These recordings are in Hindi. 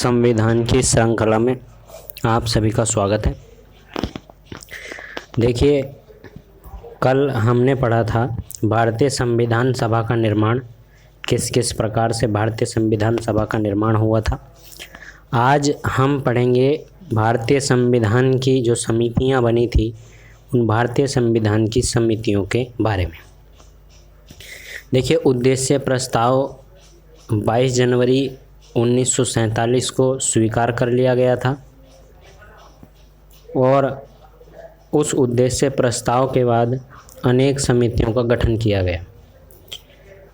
संविधान की श्रृंखला में आप सभी का स्वागत है। देखिए, कल हमने पढ़ा था भारतीय संविधान सभा का निर्माण, किस किस प्रकार से भारतीय संविधान सभा का निर्माण हुआ था। आज हम पढ़ेंगे भारतीय संविधान की जो समितियां बनी थी, उन भारतीय संविधान की समितियों के बारे में। देखिए, उद्देश्य प्रस्ताव 22 जनवरी 1947 को स्वीकार कर लिया गया था और उस उद्देश्य प्रस्ताव के बाद अनेक समितियों का गठन किया गया।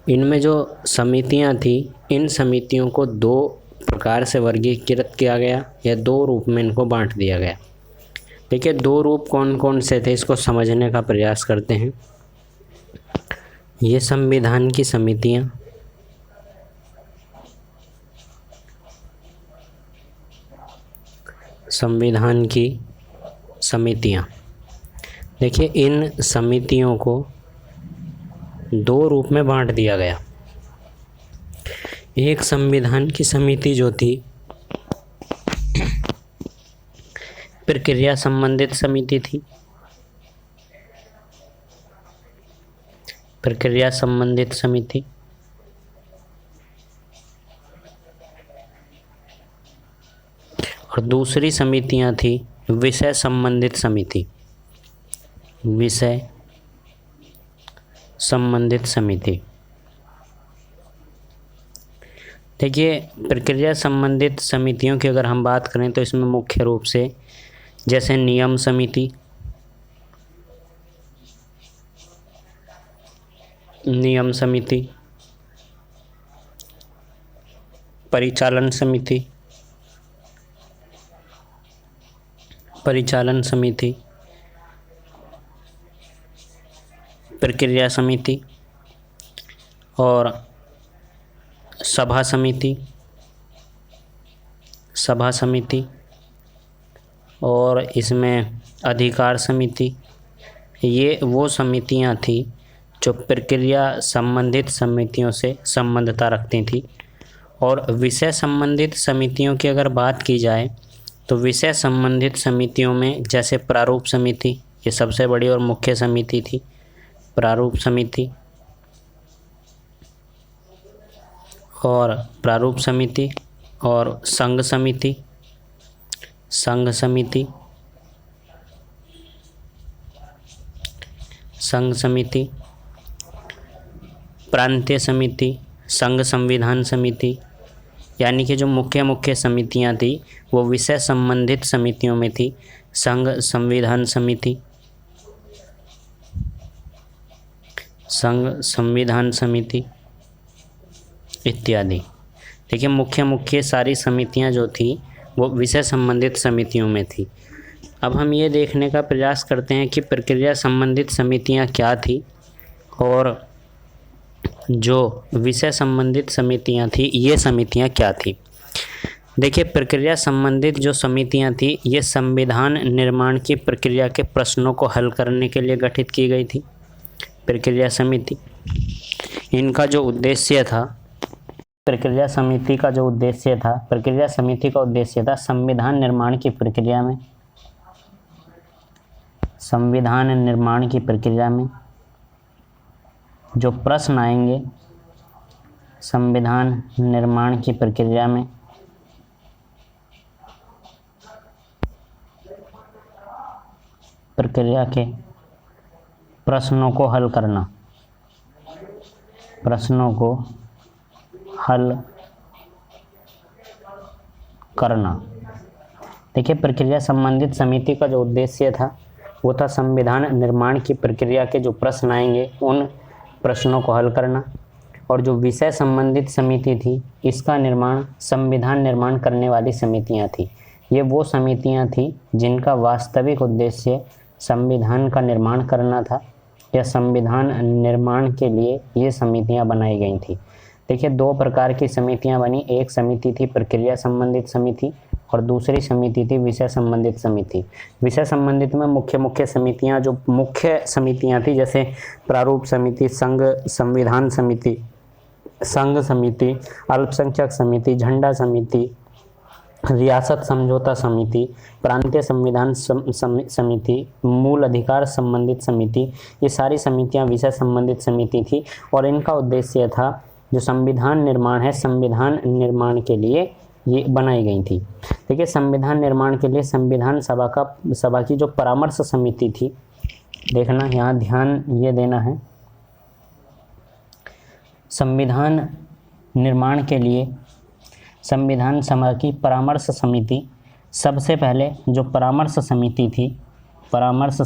इनमें जो समितियां थी, इन समितियों को दो प्रकार से वर्गीकृत किया गया या दो रूप में इनको बांट दिया गया। देखिए, दो रूप कौन कौन से थे, इसको समझने का प्रयास करते हैं। ये संविधान की समितियां, संविधान की समितियां। देखिए, इन समितियों को दो रूप में बांट दिया गया। एक संविधान की समिति जो थी प्रक्रिया संबंधित समिति थी, प्रक्रिया संबंधित समिति। और दूसरी समितियां थी विषय संबंधित समिति, विषय संबंधित समिति। देखिए, प्रक्रिया संबंधित समितियों की अगर हम बात करें तो इसमें मुख्य रूप से जैसे नियम समिति, नियम समिति, परिचालन समिति, परिचालन समिति, प्रक्रिया समिति और सभा समिति, सभा समिति और इसमें अधिकार समिति। ये वो समितियां थी जो प्रक्रिया संबंधित समितियों से संबद्धता रखती थी। और विषय संबंधित समितियों की अगर बात की जाए तो विषय संबंधित समितियों में जैसे प्रारूप समिति, ये सबसे बड़ी और मुख्य समिति थी, प्रारूप समिति। और प्रारूप समिति और संघ समिति, संघ समिति, संघ समिति, प्रांतीय समिति, संघ संविधान समिति। यानी कि जो मुख्य मुख्य समितियां थी वो विषय संबंधित समितियों में थी। संघ संविधान समिति, संघ संविधान समिति इत्यादि। देखिए, मुख्य मुख्य सारी समितियां जो थी वो विषय संबंधित समितियों में थी। अब हम ये देखने का प्रयास करते हैं कि प्रक्रिया संबंधित समितियां क्या थी और जो विषय संबंधित समितियां थी, ये समितियां क्या थी। देखिए, प्रक्रिया संबंधित जो समितियां थी, ये संविधान निर्माण की प्रक्रिया के प्रश्नों को हल करने के लिए गठित की गई थी। प्रक्रिया समिति, इनका जो उद्देश्य था, प्रक्रिया समिति का जो उद्देश्य था, प्रक्रिया समिति का उद्देश्य था संविधान निर्माण की प्रक्रिया में, संविधान निर्माण की प्रक्रिया में जो प्रश्न आएंगे, संविधान निर्माण की प्रक्रिया में प्रक्रिया के प्रश्नों को हल करना, प्रश्नों को हल करना। देखिए, प्रक्रिया संबंधित समिति का जो उद्देश्य था वो था संविधान निर्माण की प्रक्रिया के जो प्रश्न आएंगे उन प्रश्नों को हल करना। और जो विषय संबंधित समिति थी, इसका निर्माण संविधान निर्माण करने वाली समितियां थी। ये वो समितियां थी जिनका वास्तविक उद्देश्य संविधान का निर्माण करना था या संविधान निर्माण के लिए ये समितियां बनाई गई थी। देखिए, दो प्रकार की समितियां बनी। एक समिति थी प्रक्रिया संबंधित समिति और दूसरी समिति थी विषय संबंधित समिति। विषय संबंधित में मुख्य मुख्य समितियां, जो मुख्य समितियां थी, जैसे प्रारूप समिति, संघ संविधान समिति, संघ समिति, अल्पसंख्यक समिति, झंडा समिति, रियासत समझौता समिति, प्रांतीय संविधान समिति, मूल अधिकार संबंधित समिति, ये सारी समितियां विषय संबंधित समिति थी और इनका उद्देश्य था जो संविधान निर्माण है, संविधान निर्माण के लिए ये बनाई गई थी। देखिए संविधान निर्माण के लिए संविधान सभा की जो परामर्श समिति थी, देखना यहाँ ध्यान ये देना है, संविधान निर्माण के लिए संविधान सभा की परामर्श समिति, सबसे पहले जो परामर्श समिति थी, परामर्श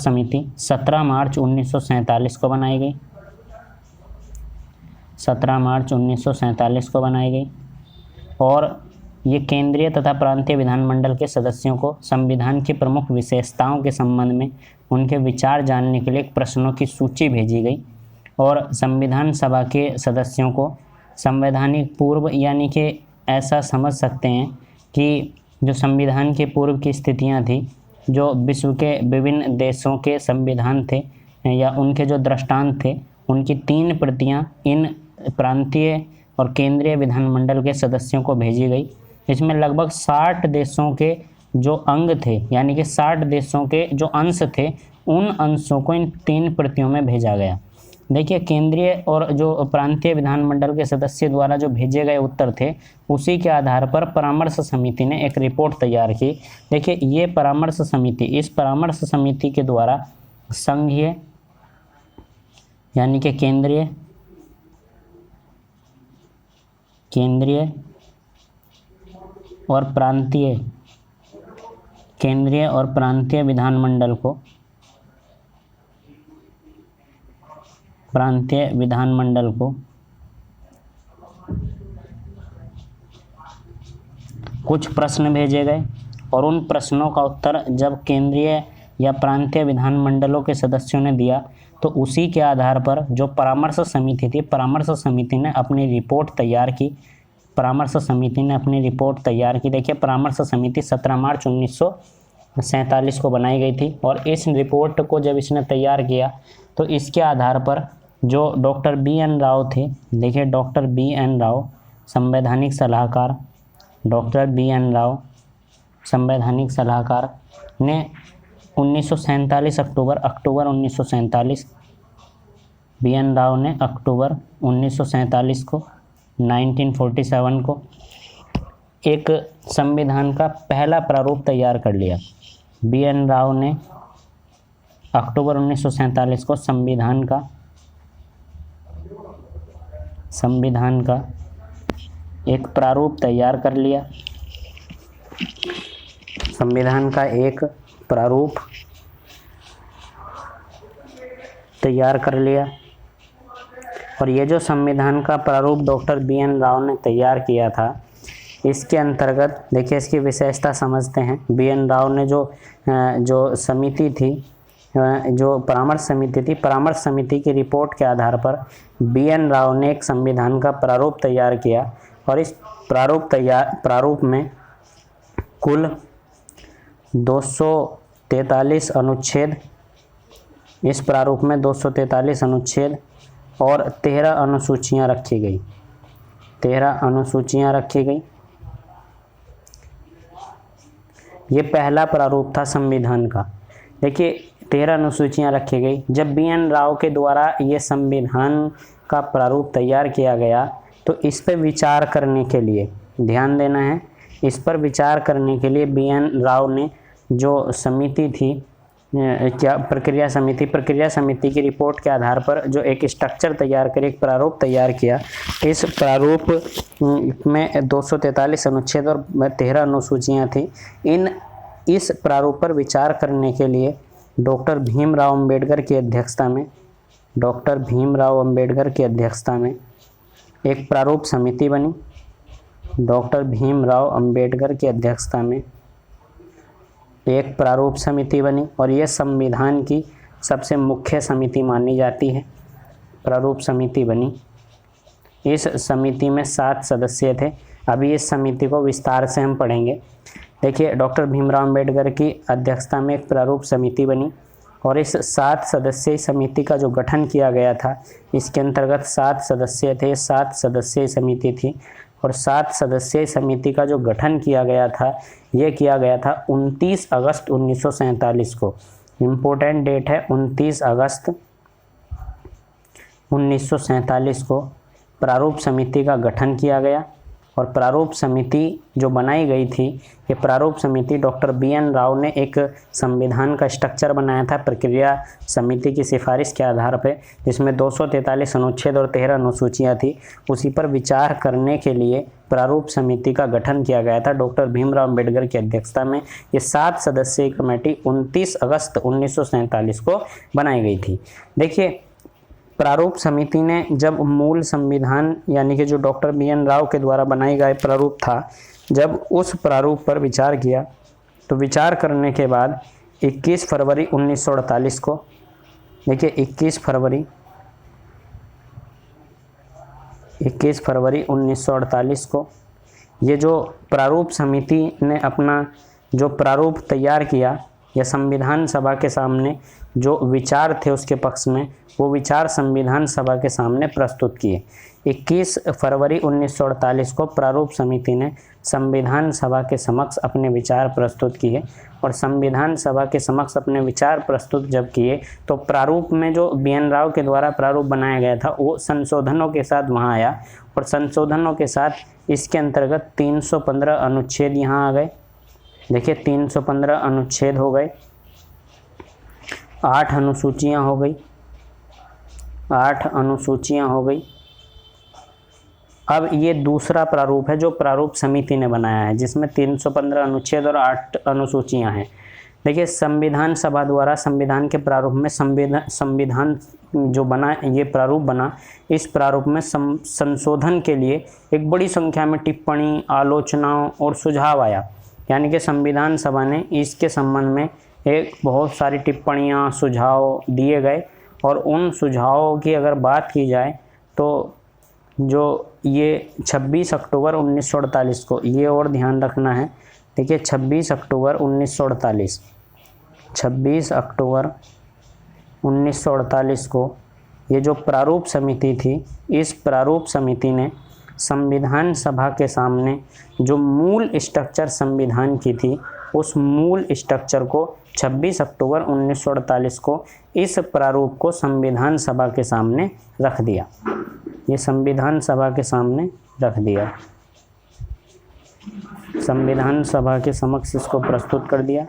समिति 17 मार्च 1947 को बनाई गई, 17 मार्च 1947 को बनाई गई और ये केंद्रीय तथा प्रांतीय विधानमंडल के सदस्यों को संविधान की प्रमुख विशेषताओं के संबंध में उनके विचार जानने के लिए एक प्रश्नों की सूची भेजी गई और संविधान सभा के सदस्यों को संवैधानिक पूर्व, यानी कि ऐसा समझ सकते हैं कि जो संविधान के पूर्व की स्थितियां थी, जो विश्व के विभिन्न देशों के संविधान थे या उनके जो दृष्टांत थे, उनकी 3 प्रतियां इन प्रांतीय और केंद्रीय विधानमंडल के सदस्यों को भेजी गई। इसमें लगभग 60 देशों के जो अंग थे, यानी कि 60 देशों के जो अंश थे, उन अंशों को इन 3 प्रतियों में भेजा गया। देखिए केंद्रीय और जो प्रांतीय विधानमंडल के सदस्य द्वारा जो भेजे गए उत्तर थे, उसी के आधार पर परामर्श समिति ने एक रिपोर्ट तैयार की। देखिए ये परामर्श समिति, इस परामर्श समिति के द्वारा संघीय, यानी कि केंद्रीय और प्रांतीय, केंद्रीय और प्रांतीय विधानमंडल को, कुछ प्रश्न भेजे गए और उन प्रश्नों का उत्तर जब केंद्रीय या प्रांतीय विधानमंडलों के सदस्यों ने दिया, तो उसी के आधार पर जो परामर्श समिति थी, परामर्श समिति ने अपनी रिपोर्ट तैयार की। देखिए परामर्श समिति 17 मार्च 1947 को बनाई गई थी और इस रिपोर्ट को जब इसने तैयार किया, तो इसके आधार पर जो डॉक्टर बी.एन. राव थे, देखिए डॉक्टर बी.एन. राव संवैधानिक सलाहकार, डॉक्टर बी.एन. राव संवैधानिक सलाहकार ने 1947 अक्टूबर 1947, बी.एन. राव ने अक्टूबर 1947 को 1947 को एक संविधान का पहला प्रारूप तैयार कर लिया। बी.एन. राव ने अक्टूबर 1947 को संविधान का एक प्रारूप तैयार कर लिया। संविधान का एक प्रारूप तैयार कर लिया और ये जो संविधान का प्रारूप डॉक्टर बी.एन. राव ने तैयार किया था, इसके अंतर्गत देखिए इसकी विशेषता समझते हैं। बी.एन. राव ने जो समिति थी, जो परामर्श समिति थी, परामर्श समिति की रिपोर्ट के आधार पर बी.एन. राव ने एक संविधान का प्रारूप तैयार किया और इस प्रारूप में कुल 243 अनुच्छेद, इस प्रारूप में 243 अनुच्छेद और 13 अनुसूचियां रखी गई। 13 अनुसूचियां रखी गई। ये पहला प्रारूप था संविधान का। देखिए 13 अनुसूचियां रखी गई। जब बी.एन. राव के द्वारा ये संविधान का प्रारूप तैयार किया गया, तो इस पर विचार करने के लिए, ध्यान देना है, इस पर विचार करने के लिए बी.एन. राव ने जो समिति थी, प्रक्रिया समिति की रिपोर्ट के आधार पर जो एक स्ट्रक्चर तैयार कर एक प्रारूप तैयार किया। इस प्रारूप में 243 अनुच्छेद और 13 अनुसूचियां थी। इस प्रारूप पर विचार करने के लिए डॉक्टर भीमराव अंबेडकर की अध्यक्षता में एक प्रारूप समिति बनी। डॉक्टर भीमराव अंबेडकर की अध्यक्षता में एक प्रारूप समिति बनी और यह संविधान की सबसे मुख्य समिति मानी जाती है। प्रारूप समिति बनी। इस समिति में 7 सदस्य थे। अभी इस समिति को विस्तार से हम पढ़ेंगे। देखिए डॉक्टर भीमराव अंबेडकर की अध्यक्षता में एक प्रारूप समिति बनी और इस 7 सदस्यीय समिति का जो गठन किया गया था, इसके अंतर्गत 7 सदस्य थे, 7 सदस्यीय समिति थी। और 7 सदस्यीय समिति का जो गठन किया गया था, ये किया गया था 29 अगस्त 1947 को। इम्पोर्टेंट डेट है 29 अगस्त 1947 को प्रारूप समिति का गठन किया गया। और प्रारूप समिति जो बनाई गई थी, ये प्रारूप समिति डॉक्टर BN राव ने एक संविधान का स्ट्रक्चर बनाया था प्रक्रिया समिति की सिफारिश के आधार पर, जिसमें 243 अनुच्छेद और 13 अनुसूचियाँ थी। उसी पर विचार करने के लिए प्रारूप समिति का गठन किया गया था डॉक्टर भीमराव अम्बेडकर की अध्यक्षता में। ये 7 सदस्यीय कमेटी 29 अगस्त 1947 को बनाई गई थी। देखिए, प्रारूप समिति ने जब मूल संविधान यानी कि जो डॉक्टर BN राव के द्वारा बनाई गई प्रारूप था, जब उस प्रारूप पर विचार किया, तो विचार करने के बाद 21 फरवरी 1948 को, देखिए 21 फरवरी 1948 को ये जो प्रारूप समिति ने अपना जो प्रारूप तैयार किया, या संविधान सभा के सामने जो विचार थे उसके पक्ष में, वो विचार संविधान सभा के सामने प्रस्तुत किए। 21 फरवरी 1948 को प्रारूप समिति ने संविधान सभा के समक्ष अपने विचार प्रस्तुत किए। और संविधान सभा के समक्ष अपने विचार प्रस्तुत जब किए, तो प्रारूप में जो BN राव के द्वारा प्रारूप बनाया गया था, वो संशोधनों के साथ वहाँ आया। और संशोधनों के साथ इसके अंतर्गत 315 अनुच्छेद यहाँ आ गए। देखिए 315 अनुच्छेद हो गए, 8 अनुसूचियाँ हो गई, 8 अनुसूचियाँ हो गई। अब ये दूसरा प्रारूप है जो प्रारूप समिति ने बनाया है, जिसमें 315 अनुच्छेद और 8 अनुसूचियाँ हैं। देखिए, संविधान सभा द्वारा संविधान के प्रारूप में संविधान जो बना, ये प्रारूप बना, इस प्रारूप में संशोधन के लिए एक बड़ी संख्या में टिप्पणी, आलोचनाओं और सुझाव आया। यानी कि संविधान सभा ने इसके संबंध में एक बहुत सारी टिप्पणियाँ, सुझाव दिए गए। और उन सुझावों की अगर बात की जाए, तो जो ये 26 अक्टूबर 1948 को, ये और ध्यान रखना है। देखिए 26 अक्टूबर 1948, 26 अक्टूबर 1948 को ये जो प्रारूप समिति थी, इस प्रारूप समिति ने संविधान सभा के सामने जो मूल स्ट्रक्चर संविधान की थी, उस मूल स्ट्रक्चर को 26 अक्टूबर 1948 को इस प्रारूप को संविधान सभा के सामने रख दिया। ये संविधान सभा के सामने रख दिया, संविधान सभा के समक्ष इसको प्रस्तुत कर दिया।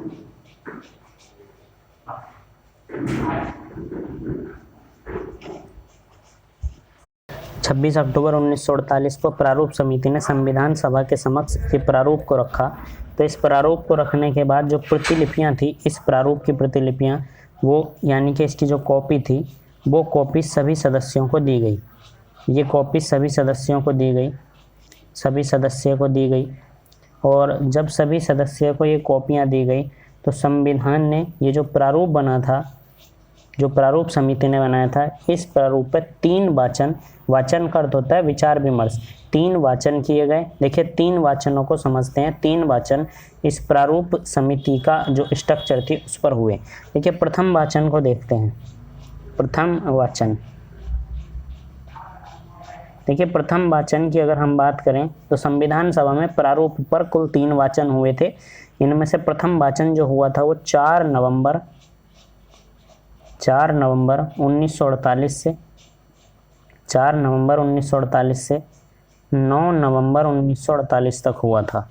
छब्बीस अक्टूबर 1948 को प्रारूप समिति ने संविधान सभा के समक्ष ये प्रारूप को रखा। तो इस प्रारूप को रखने के बाद जो प्रतिलिपियां थी, इस प्रारूप की प्रतिलिपियां, वो यानी कि इसकी जो कॉपी थी, वो कॉपी सभी सदस्यों को दी गई। ये कॉपी सभी सदस्यों को दी गई, सभी सदस्यों को दी गई। और जब सभी सदस्यों को ये कॉपियाँ दी गई, तो संविधान ने ये जो प्रारूप बना था, जो प्रारूप समिति ने बनाया था, इस प्रारूप पर 3 वाचन का अर्थ होता है विचार विमर्श, 3 वाचन किए गए। देखिए 3 वाचनों को समझते हैं। 3 वाचन इस प्रारूप समिति का जो स्ट्रक्चर थी उस पर हुए। देखिए प्रथम वाचन को देखते हैं। प्रथम वाचन, देखिए प्रथम वाचन की अगर हम बात करें तो संविधान सभा में प्रारूप पर कुल 3 वाचन हुए थे। इनमें से प्रथम वाचन जो हुआ था वो 4 नवंबर 1948 से 4 नवंबर 1948 से 9 नवंबर 1948 तक हुआ था।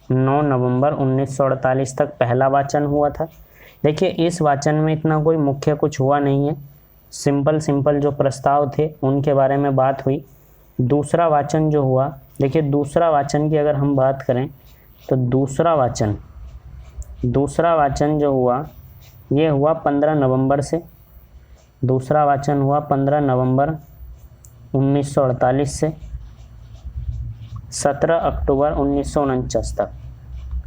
9 नवंबर 1948 तक पहला वाचन हुआ था। देखिए इस वाचन में इतना कोई मुख्य कुछ हुआ नहीं है, सिंपल जो प्रस्ताव थे उनके बारे में बात हुई। दूसरा वाचन जो हुआ, देखिए दूसरा वाचन की अगर हम बात करें तो दूसरा वाचन जो हुआ ये हुआ 15 नवंबर से। दूसरा वाचन हुआ 15 नवंबर 1948 से 17 अक्टूबर 1949 तक,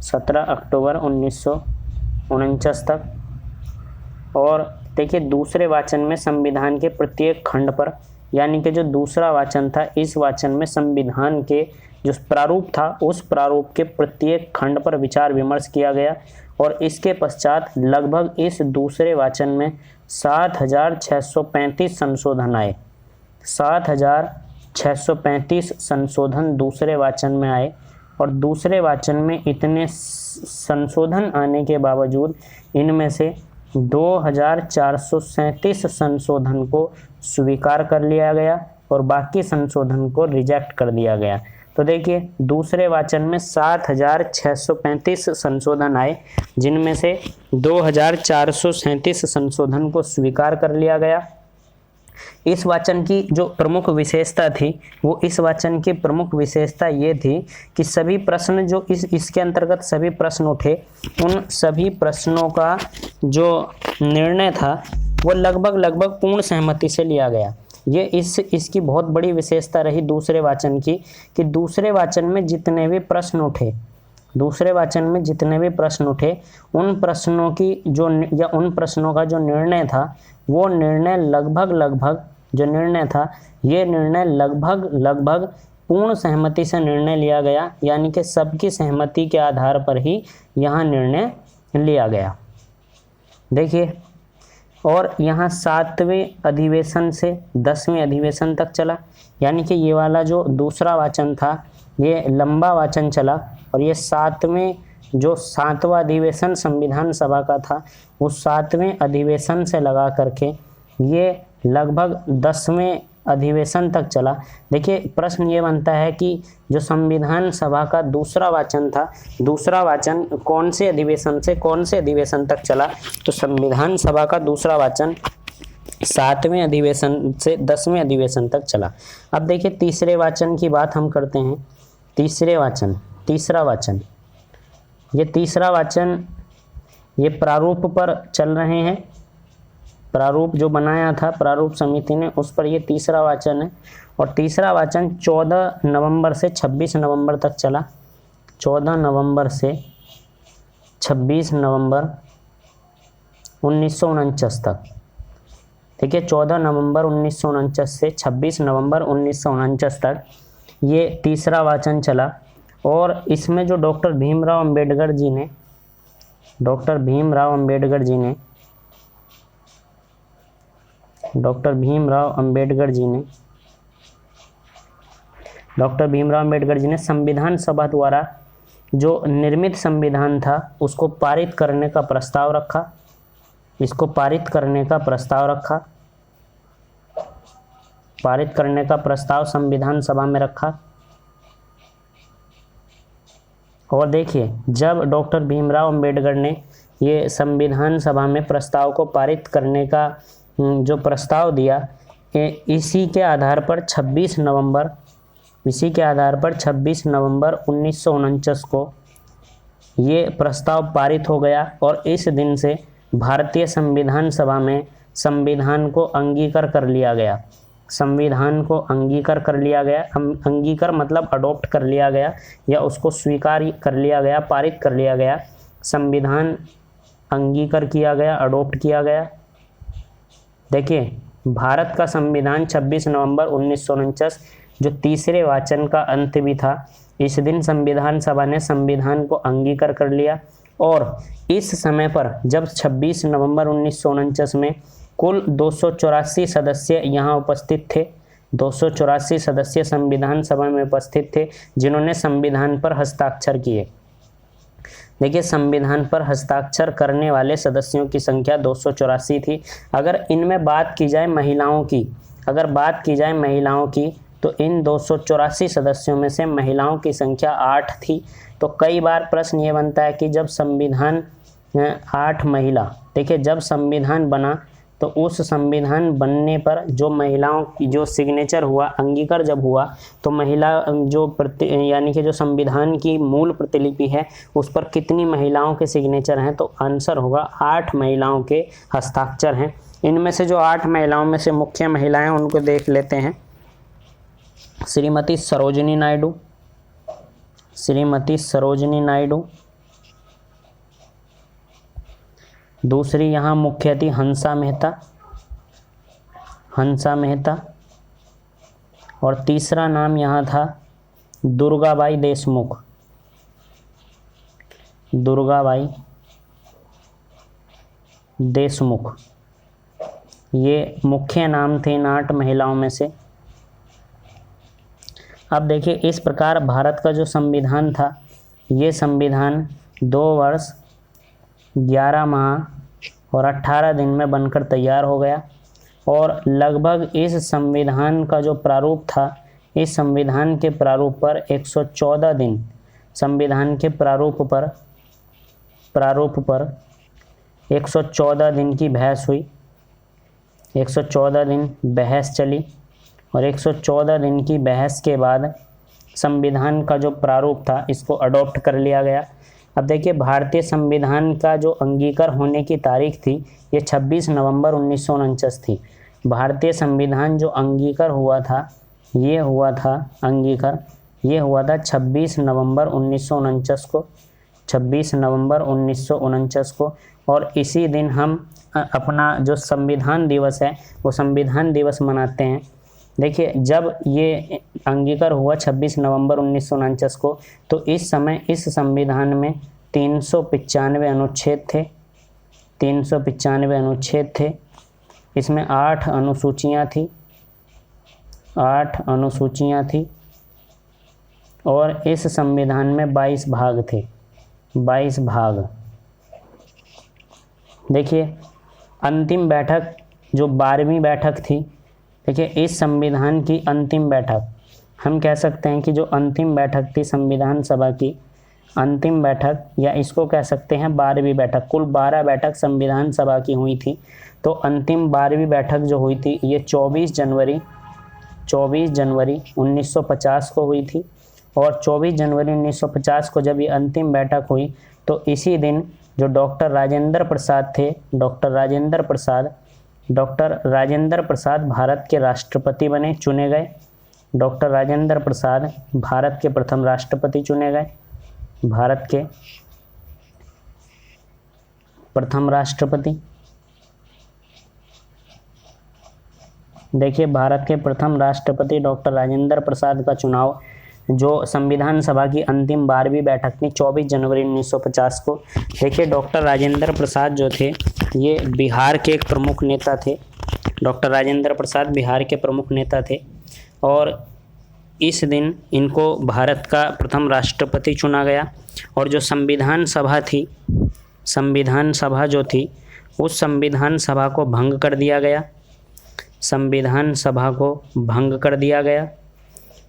17 अक्टूबर 1949 तक। और देखिए दूसरे वाचन में संविधान के प्रत्येक खंड पर, यानी कि जो दूसरा वाचन था, इस वाचन में संविधान के जो प्रारूप था उस प्रारूप के प्रत्येक खंड पर विचार विमर्श किया गया। और इसके पश्चात लगभग इस दूसरे वाचन में 7,635 संशोधन आए। 7,635 संशोधन दूसरे वाचन में आए और दूसरे वाचन में इतने संशोधन आने के बावजूद इनमें से 2,437 संशोधन को स्वीकार कर लिया गया और बाकी संशोधन को रिजेक्ट कर दिया गया। तो देखिए दूसरे वाचन में 7,635 संशोधन आए, जिनमें से 2,437 संशोधन को स्वीकार कर लिया गया। इस वाचन की जो प्रमुख विशेषता थी वो इस वाचन की प्रमुख विशेषता ये थी कि सभी प्रश्न जो इसके अंतर्गत सभी प्रश्न उठे, उन सभी प्रश्नों का जो निर्णय था वो लगभग पूर्ण सहमति से लिया गया। ये इसकी बहुत बड़ी विशेषता रही दूसरे वाचन की कि दूसरे वाचन में जितने भी प्रश्न उठे, उन प्रश्नों की उन प्रश्नों का जो निर्णय था वो निर्णय लगभग पूर्ण सहमति से निर्णय लिया गया, यानी कि सबकी सहमति के आधार पर ही यहाँ निर्णय लिया गया। देखिए, और यहाँ 7वें अधिवेशन से 10वें अधिवेशन तक चला, यानी कि ये वाला जो दूसरा वाचन था ये लंबा वाचन चला और ये 7वां अधिवेशन संविधान सभा का था, उस 7वें अधिवेशन से लगा करके ये लगभग 10वें अधिवेशन तक चला। देखिए प्रश्न ये बनता है कि जो संविधान सभा का दूसरा वाचन था, दूसरा वाचन कौन से अधिवेशन से कौन से अधिवेशन तक चला? तो संविधान सभा का दूसरा वाचन 7वें अधिवेशन से 10वें अधिवेशन तक चला। अब देखिए तीसरे वाचन की बात हम करते हैं। तीसरा वाचन ये प्रारूप पर चल रहे हैं। प्रारूप जो बनाया था प्रारूप समिति ने, उस पर ये तीसरा वाचन है और तीसरा वाचन 14 नवंबर से 26 नवंबर तक चला। 14 नवंबर से 26 नवंबर 1949 तक। ठीक है, 14 नवंबर 1949 से 26 नवंबर 1949 तक ये तीसरा वाचन चला। और इसमें जो डॉक्टर भीमराव अंबेडकर जी ने डॉक्टर भीमराव अंबेडकर जी ने संविधान सभा द्वारा जो निर्मित संविधान था उसको पारित करने का प्रस्ताव रखा। पारित करने का प्रस्ताव संविधान सभा में रखा। और देखिए जब डॉक्टर भीमराव अंबेडकर ने ये संविधान सभा में प्रस्ताव को पारित करने का जो प्रस्ताव दिया, इसी के आधार पर 26 नवंबर 1949 को ये प्रस्ताव पारित हो गया और इस दिन से भारतीय संविधान सभा में संविधान को अंगीकार कर लिया गया। अंगीकार मतलब अडॉप्ट कर लिया गया या उसको स्वीकार कर लिया गया, पारित कर लिया गया। संविधान अंगीकार किया गया, अडॉप्ट किया गया। देखिए भारत का संविधान 26 नवंबर 1949 जो तीसरे वाचन का अंत भी था, इस दिन संविधान सभा ने संविधान को अंगीकार कर लिया। और इस समय पर जब 26 नवंबर 1949 में कुल 284 सदस्य यहाँ उपस्थित थे। 284 सदस्य संविधान सभा में उपस्थित थे जिन्होंने संविधान पर हस्ताक्षर किए। देखिए संविधान पर हस्ताक्षर करने वाले सदस्यों की संख्या 284 थी। अगर इनमें बात की जाए महिलाओं की, तो इन 284 सदस्यों में से महिलाओं की संख्या 8 थी। तो कई बार प्रश्न ये बनता है कि जब संविधान 8 महिला, देखिए जब संविधान बना तो उस संविधान बनने पर जो महिलाओं की जो सिग्नेचर हुआ, अंगीकार जब हुआ, तो महिला यानी कि जो संविधान की मूल प्रतिलिपि है उस पर कितनी महिलाओं के सिग्नेचर हैं? तो आंसर होगा 8 महिलाओं के हस्ताक्षर हैं। इनमें से जो 8 महिलाओं में से मुख्य महिलाएं उनको देख लेते हैं। श्रीमती सरोजिनी नायडू, दूसरी यहाँ मुख्य थी हंसा मेहता, और तीसरा नाम यहाँ था दुर्गाबाई देशमुख, ये मुख्य नाम थे इन 8 महिलाओं में से। अब देखिए, इस प्रकार भारत का जो संविधान था, ये संविधान 2 वर्ष 11 माह और 18 दिन में बनकर तैयार हो गया। और लगभग इस संविधान का जो प्रारूप था, इस संविधान के प्रारूप पर 114 दिन, संविधान के प्रारूप पर 114 दिन की बहस हुई, 114 दिन बहस चली और 114 दिन की बहस के बाद संविधान का जो प्रारूप था इसको अडॉप्ट कर लिया गया। अब देखिए, भारतीय संविधान का जो अंगीकार होने की तारीख थी ये 26 नवंबर 1949 थी। भारतीय संविधान जो अंगीकार हुआ था, ये हुआ था 26 नवंबर 1949 को, 26 नवंबर 1949 को। और इसी दिन हम अपना जो संविधान दिवस है वो संविधान दिवस मनाते हैं। देखिए, जब ये अंगीकार हुआ 26 नवंबर 1949 को, तो इस समय इस संविधान में 395 अनुच्छेद थे, 395 अनुच्छेद थे। इसमें 8 अनुसूचियाँ थी, 8 अनुसूचियाँ थी और इस संविधान में 22 भाग थे, 22 भाग। देखिए, अंतिम बैठक जो 12वीं बैठक थी, देखिए इस संविधान की अंतिम बैठक, हम कह सकते हैं कि जो अंतिम बैठक थी संविधान सभा की, अंतिम बैठक, या इसको कह सकते हैं 12वीं बैठक। कुल 12 बैठक संविधान सभा की हुई थी। तो अंतिम 12वीं बैठक जो हुई थी ये 24 जनवरी 1950 को हुई थी। और 24 जनवरी 1950 को जब ये अंतिम बैठक हुई, तो इसी दिन जो डॉक्टर राजेंद्र प्रसाद थे, डॉक्टर राजेंद्र प्रसाद भारत के राष्ट्रपति बने, चुने गए। डॉक्टर राजेंद्र प्रसाद भारत के प्रथम राष्ट्रपति चुने गए, भारत के प्रथम राष्ट्रपति। देखिए, भारत के प्रथम राष्ट्रपति डॉक्टर राजेंद्र प्रसाद का चुनाव जो संविधान सभा की अंतिम 12वीं बैठक थी 24 जनवरी 1950 को। देखिए, डॉक्टर राजेंद्र प्रसाद जो थे ये बिहार के एक प्रमुख नेता थे। डॉक्टर राजेंद्र प्रसाद बिहार के प्रमुख नेता थे और इस दिन इनको भारत का प्रथम राष्ट्रपति चुना गया। और जो संविधान सभा थी, संविधान सभा जो थी, उस संविधान सभा को भंग कर दिया गया, संविधान सभा को भंग कर दिया गया।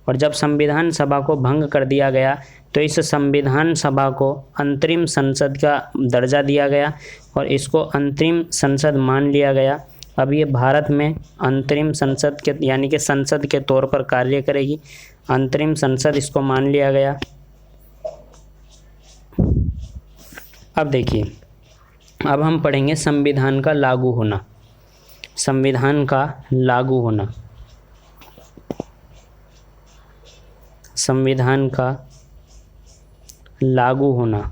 और जब संविधान सभा को भंग कर दिया गया तो इस संविधान सभा को अंतरिम संसद का दर्जा दिया गया और इसको अंतरिम संसद मान लिया गया। अब ये भारत में अंतरिम संसद के यानी कि संसद के तौर पर कार्य करेगी, अंतरिम संसद इसको मान लिया गया। अब देखिए, अब हम पढ़ेंगे संविधान का लागू होना, संविधान का लागू होना, संविधान का लागू होना।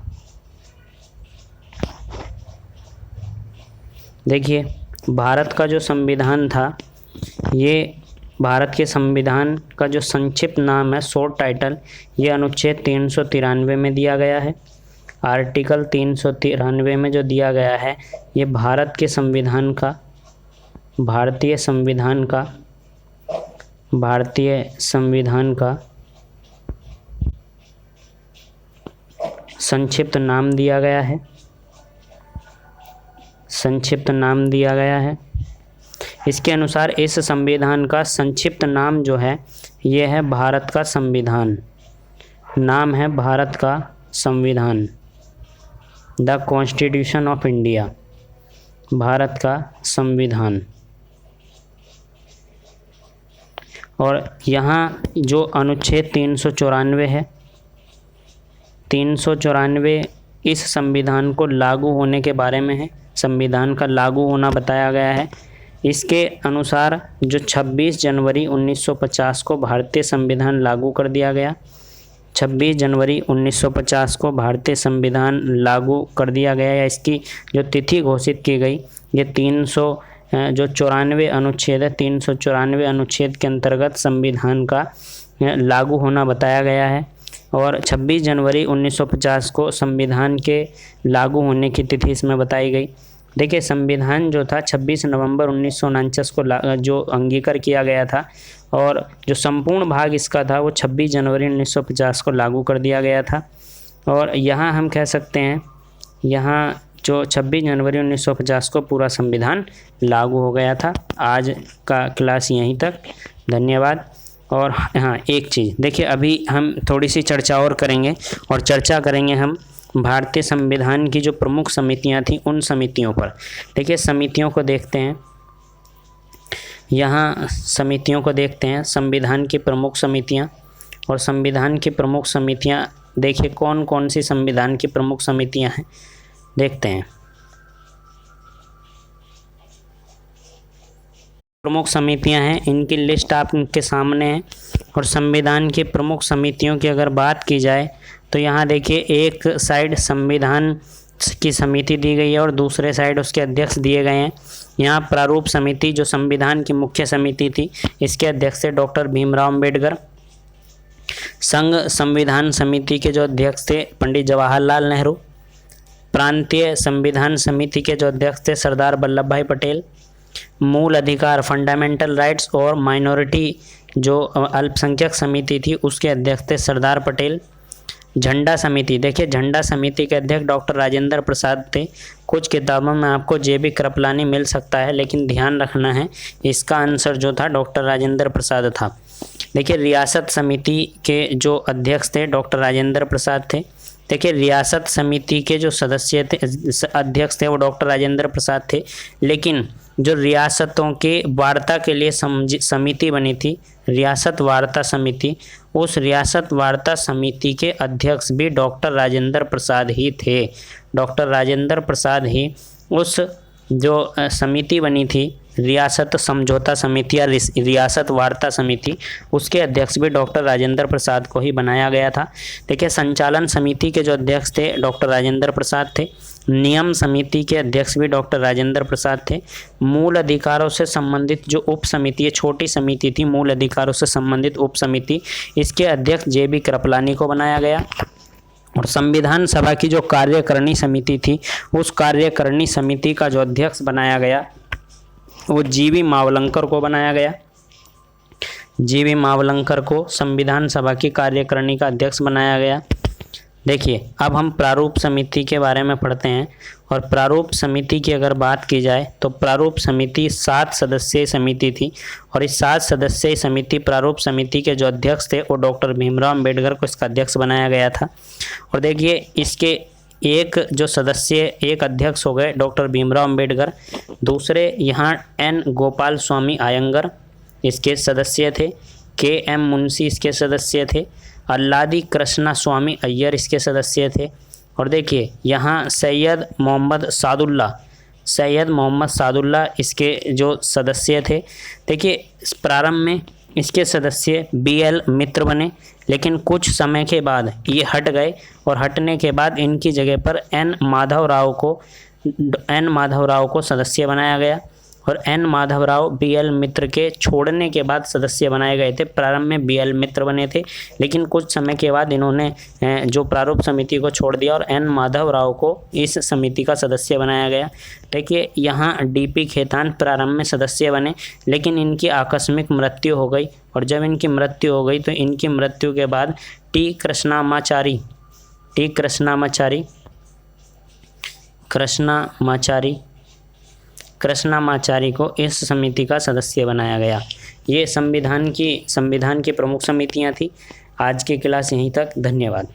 देखिए, भारत का जो संविधान था, ये भारत के संविधान का जो संक्षिप्त नाम है, शॉर्ट टाइटल, ये अनुच्छेद 393 में दिया गया है। आर्टिकल 393 में जो दिया गया है, ये भारत के संविधान का, भारतीय संविधान का संक्षिप्त नाम दिया गया है, संक्षिप्त नाम दिया गया है। इसके अनुसार इस संविधान का संक्षिप्त नाम जो है ये है भारत का संविधान, नाम है भारत का संविधान, the constitution of India, Bharat का संविधान। और यहाँ जो अनुच्छेद 394 है, 394 इस संविधान को लागू होने के बारे में है, संविधान का लागू होना बताया गया है। इसके अनुसार जो 26 जनवरी 1950 को भारतीय संविधान लागू कर दिया गया, 26 जनवरी 1950 को भारतीय संविधान लागू कर दिया गया, या इसकी जो तिथि घोषित की गई, ये 394 अनुच्छेद है, 394 अनुच्छेद के अंतर्गत संविधान का लागू होना बताया गया है। और 26 जनवरी 1950 को संविधान के लागू होने की तिथि इसमें बताई गई। देखिए संविधान जो था 26 नवंबर 1949 को जो अंगीकार किया गया था और जो संपूर्ण भाग इसका था वो 26 जनवरी 1950 को लागू कर दिया गया था। और यहाँ हम कह सकते हैं यहाँ जो 26 जनवरी 1950 को पूरा संविधान लागू हो गया था। आज का क्लास यहीं तक, धन्यवाद। और हाँ एक चीज़ देखिए, अभी हम थोड़ी सी चर्चा और करेंगे और चर्चा करेंगे हम भारतीय संविधान की जो प्रमुख समितियां थी उन समितियों पर। देखिए समितियों को देखते हैं, यहाँ समितियों को देखते हैं, संविधान की प्रमुख समितियां। और संविधान की प्रमुख समितियां देखिए कौन कौन सी संविधान की प्रमुख समितियां हैं, देखते हैं। प्रमुख समितियां हैं, इनकी लिस्ट आपके सामने है। और संविधान की प्रमुख समितियों की अगर बात की जाए तो यहाँ देखिए एक साइड संविधान की समिति दी गई है और दूसरे साइड उसके अध्यक्ष दिए गए हैं। यहाँ प्रारूप समिति जो संविधान की मुख्य समिति थी, इसके अध्यक्ष थे डॉक्टर भीमराव अंबेडकर। संघ संविधान समिति के जो अध्यक्ष थे पंडित जवाहरलाल नेहरू। प्रांतीय संविधान समिति के जो अध्यक्ष थे सरदार वल्लभ भाई पटेल। मूल अधिकार फंडामेंटल राइट्स और माइनॉरिटी जो अल्पसंख्यक समिति थी उसके अध्यक्ष थे सरदार पटेल। झंडा समिति, देखिए झंडा समिति के अध्यक्ष डॉक्टर राजेंद्र प्रसाद थे। कुछ किताबों में आपको जे.बी. कृपलानी मिल सकता है, लेकिन ध्यान रखना है इसका आंसर जो था डॉक्टर राजेंद्र प्रसाद था। देखिए रियासत समिति के जो अध्यक्ष थे डॉक्टर राजेंद्र प्रसाद थे। देखिए रियासत समिति के जो सदस्य थे अध्यक्ष थे वो डॉक्टर राजेंद्र प्रसाद थे, लेकिन जो रियासतों के वार्ता के लिए समिति बनी थी, रियासत वार्ता समिति, उस रियासत वार्ता समिति के अध्यक्ष भी डॉक्टर राजेंद्र प्रसाद ही थे। डॉक्टर राजेंद्र प्रसाद ही उस जो समिति बनी थी रियासत समझौता समिति या रियासत वार्ता समिति, उसके अध्यक्ष भी डॉक्टर राजेंद्र प्रसाद को ही बनाया गया था। देखिए संचालन समिति के जो अध्यक्ष थे डॉक्टर राजेंद्र प्रसाद थे। नियम समिति के अध्यक्ष भी डॉक्टर राजेंद्र प्रसाद थे। मूल अधिकारों से संबंधित जो उप समिति, ये छोटी समिति थी मूल अधिकारों से संबंधित उप समिति, इसके अध्यक्ष जे.बी. कृपलानी को बनाया गया। और संविधान सभा की जो कार्यकारिणी समिति थी, उस कार्यकारिणी समिति का जो अध्यक्ष बनाया गया वो जी.वी. मावलंकर को बनाया गया। जी.वी. मावलंकर को संविधान सभा की कार्यकारिणी का अध्यक्ष बनाया गया। देखिए अब हम प्रारूप समिति के बारे में पढ़ते हैं। और प्रारूप समिति की अगर बात की जाए तो प्रारूप समिति 7 सदस्यीय समिति थी। और इस 7 सदस्यीय समिति प्रारूप समिति के जो अध्यक्ष थे वो डॉक्टर भीमराव अंबेडकर को इसका अध्यक्ष बनाया गया था। और देखिए इसके एक जो सदस्य एक अध्यक्ष हो गए डॉक्टर भीमराव अंबेडकर, दूसरे यहाँ एन गोपाल स्वामी आयंगर इसके सदस्य थे, के एम मुंशी इसके सदस्य थे, अल्लादी कृष्णा स्वामी अय्यर इसके सदस्य थे। और देखिए यहाँ सैयद मोहम्मद सादुल्ला इसके जो सदस्य थे। देखिए प्रारंभ में इसके सदस्य बी.एल. मित्र बने, लेकिन कुछ समय के बाद ये हट गए और हटने के बाद इनकी जगह पर एन माधवराव को सदस्य बनाया गया। और एन माधवराव बी.एल. मित्र के छोड़ने के बाद सदस्य बनाए गए थे। प्रारंभ में बी.एल. मित्र बने थे, लेकिन कुछ समय के बाद इन्होंने जो प्रारूप समिति को छोड़ दिया और एन माधवराव को इस समिति का सदस्य बनाया गया। देखिए यहाँ डी.पी. खेतान प्रारंभ में सदस्य बने, लेकिन इनकी आकस्मिक मृत्यु हो गई। और जब इनकी मृत्यु हो गई तो इनकी मृत्यु के बाद टी कृष्णामाचारी को इस समिति का सदस्य बनाया गया। ये संविधान की प्रमुख समितियां थी। आज की क्लास यहीं तक, धन्यवाद।